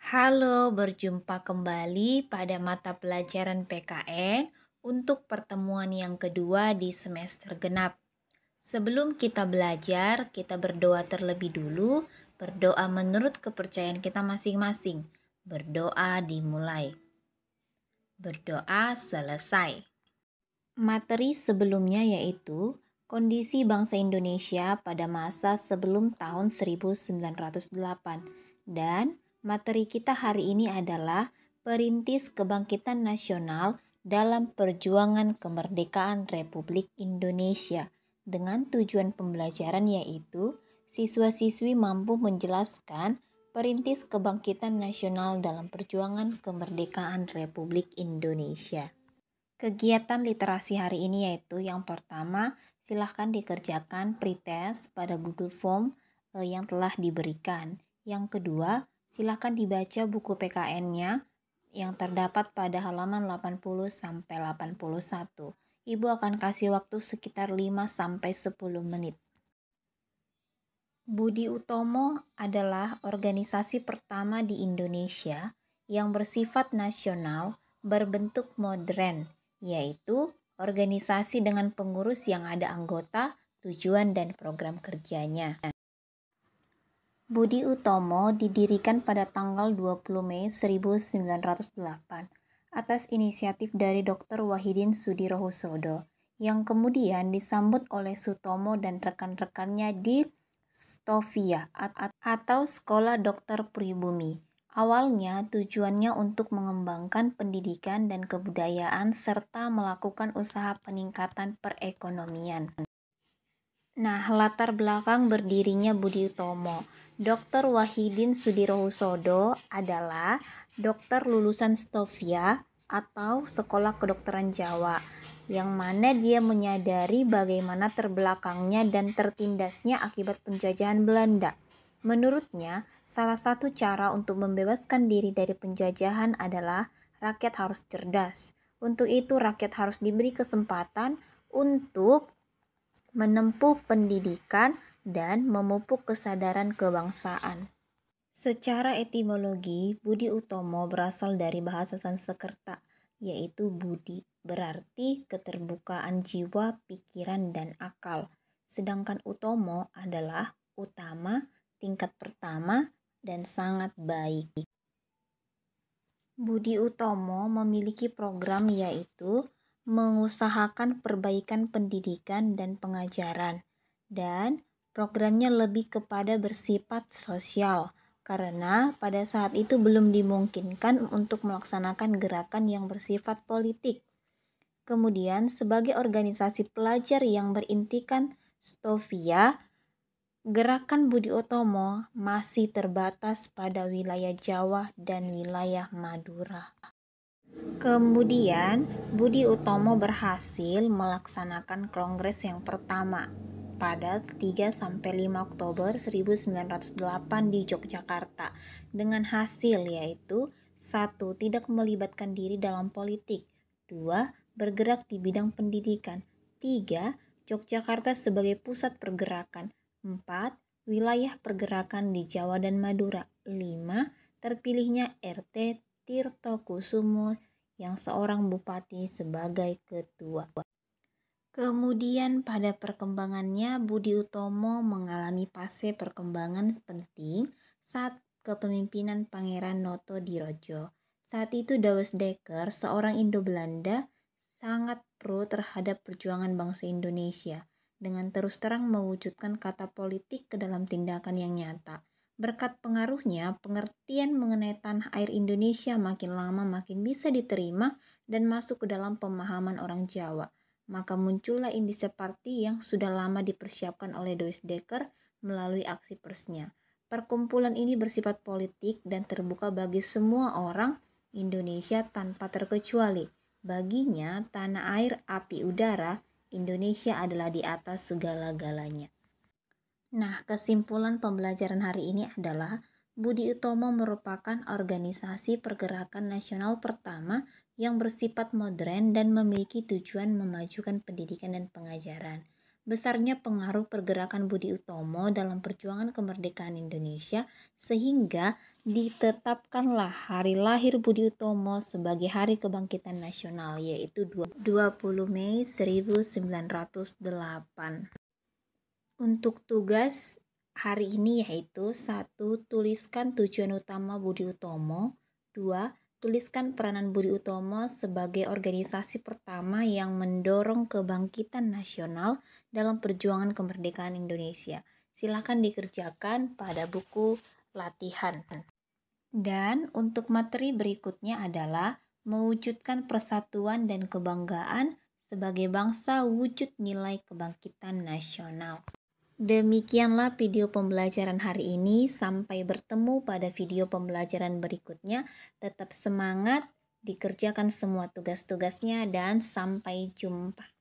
Halo, berjumpa kembali pada mata pelajaran PKN untuk pertemuan yang kedua di semester genap. Sebelum kita belajar, kita berdoa terlebih dulu, berdoa menurut kepercayaan kita masing-masing. Berdoa dimulai. Berdoa selesai. Materi sebelumnya yaitu kondisi bangsa Indonesia pada masa sebelum tahun 1908 dan materi kita hari ini adalah perintis kebangkitan nasional dalam perjuangan kemerdekaan Republik Indonesia dengan tujuan pembelajaran yaitu siswa-siswi mampu menjelaskan perintis kebangkitan nasional dalam perjuangan kemerdekaan Republik Indonesia. Kegiatan literasi hari ini yaitu yang pertama, silahkan dikerjakan pretest pada Google Form yang telah diberikan. Yang kedua, silahkan dibaca buku PKN-nya yang terdapat pada halaman 80 sampai 81. Ibu akan kasih waktu sekitar 5 sampai 10 menit. Budi Utomo adalah organisasi pertama di Indonesia yang bersifat nasional berbentuk modern, yaitu organisasi dengan pengurus yang ada anggota, tujuan dan program kerjanya. Budi Utomo didirikan pada tanggal 20 Mei 1908 atas inisiatif dari Dr. Wahidin Sudirohusodo yang kemudian disambut oleh Sutomo dan rekan-rekannya di Stovia atau Sekolah Dokter Pribumi. Awalnya tujuannya untuk mengembangkan pendidikan dan kebudayaan serta melakukan usaha peningkatan perekonomian. Nah, latar belakang berdirinya Budi Utomo. Dr. Wahidin Sudirohusodo adalah dokter lulusan Stovia atau Sekolah Kedokteran Jawa, yang mana dia menyadari bagaimana terbelakangnya dan tertindasnya akibat penjajahan Belanda. Menurutnya, salah satu cara untuk membebaskan diri dari penjajahan adalah rakyat harus cerdas. Untuk itu, rakyat harus diberi kesempatan untuk menempuh pendidikan dan memupuk kesadaran kebangsaan. Secara etimologi, Budi Utomo berasal dari bahasa Sanskerta, yaitu budi, berarti keterbukaan jiwa, pikiran, dan akal. Sedangkan Utomo adalah utama, tingkat pertama, dan sangat baik. Budi Utomo memiliki program yaitu mengusahakan perbaikan pendidikan dan pengajaran, dan programnya lebih kepada bersifat sosial karena pada saat itu belum dimungkinkan untuk melaksanakan gerakan yang bersifat politik. Kemudian sebagai organisasi pelajar yang berintikan Stovia, gerakan Budi Utomo masih terbatas pada wilayah Jawa dan wilayah Madura. Kemudian, Budi Utomo berhasil melaksanakan kongres yang pertama pada 3-5 Oktober 1908 di Yogyakarta dengan hasil yaitu 1. Tidak melibatkan diri dalam politik, 2. Bergerak di bidang pendidikan, 3. Yogyakarta sebagai pusat pergerakan, 4. Wilayah pergerakan di Jawa dan Madura, 5. Terpilihnya RT Tirto Kusumo yang seorang bupati sebagai ketua. Kemudian pada perkembangannya Budi Utomo mengalami fase perkembangan penting saat kepemimpinan Pangeran Notodiojo. Saat itu Douwes Dekker, seorang Indo-Belanda, sangat pro terhadap perjuangan bangsa Indonesia dengan terus terang mewujudkan kata politik ke dalam tindakan yang nyata. Berkat pengaruhnya, pengertian mengenai tanah air Indonesia makin lama makin bisa diterima dan masuk ke dalam pemahaman orang Jawa. Maka muncullah Indische Party yang sudah lama dipersiapkan oleh Douwes Dekker melalui aksi persnya. Perkumpulan ini bersifat politik dan terbuka bagi semua orang Indonesia tanpa terkecuali. Baginya, tanah air, api, udara, Indonesia adalah di atas segala-galanya. Nah, kesimpulan pembelajaran hari ini adalah Budi Utomo merupakan organisasi pergerakan nasional pertama yang bersifat modern dan memiliki tujuan memajukan pendidikan dan pengajaran. besarnya pengaruh pergerakan Budi Utomo dalam perjuangan kemerdekaan Indonesia sehingga ditetapkanlah hari lahir Budi Utomo sebagai Hari Kebangkitan Nasional, yaitu 20 Mei 1908. Untuk tugas hari ini yaitu: 1. Tuliskan tujuan utama Budi Utomo. 2. Tuliskan peranan Budi Utomo sebagai organisasi pertama yang mendorong kebangkitan nasional dalam perjuangan kemerdekaan Indonesia. Silakan dikerjakan pada buku latihan. Dan untuk materi berikutnya adalah mewujudkan persatuan dan kebanggaan sebagai bangsa wujud nilai kebangkitan nasional. Demikianlah video pembelajaran hari ini. Sampai bertemu pada video pembelajaran berikutnya. Tetap semangat, dikerjakan semua tugas-tugasnya, dan sampai jumpa.